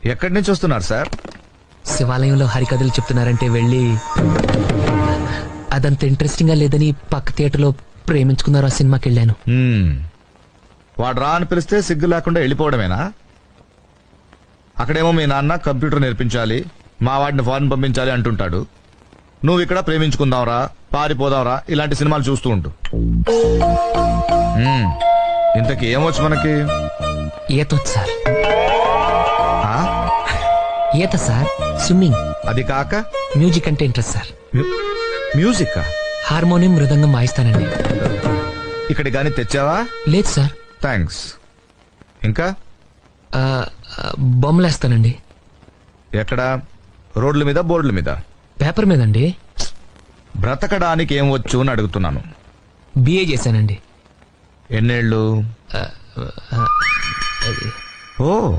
ఎక్కడి నుంచి వస్తున్నారు సార్? శివాలయంలో హరికథలు చెప్తున్నారంటే వెళ్ళి అదంత ఇంట్రెస్టింగ్ గా లేదని పక్క థియేటర్లో ప్రేమించుకున్నారు ఆ సినిమాకి వెళ్ళాను. వాడు రా అని పిలిస్తే సిగ్గు లేకుండా వెళ్ళిపోవడమేనా? అక్కడేమో మీ నాన్న కంప్యూటర్ నేర్పించాలి, మా వాడిని ఫారెన్ పంపించాలి అంటుంటాడు. నువ్వు ఇక్కడ ప్రేమించుకుందాంరా, పారిపోదాంరా ఇలాంటి సినిమాలు చూస్తూ ఉంటూ. ఇంతకీ ఏమొచ్చు మనకి? ఈతొచ్చు సార్. ఆ? ఈత సార్, స్విమ్మింగ్. అది కాక మ్యూజిక్ అంటే ఇంట్రెస్ట్ సార్. మ్యూజిక్? హార్మోనియం, మృదంగం వాయిస్తానండి. ఇక్కడి గాని తెచ్చావా? లేదు సార్. థ్యాంక్స్. ఇంకా బొమ్మలేస్తానండి. ఎక్కడ? రోడ్ల మీద, బోర్డుల మీద? పేపర్ మీదండి. బ్రతకడానికి ఏం వచ్చు అని అడుగుతున్నాను. బిఏ చేశానండి. ఎన్నేళ్ళు? ఓ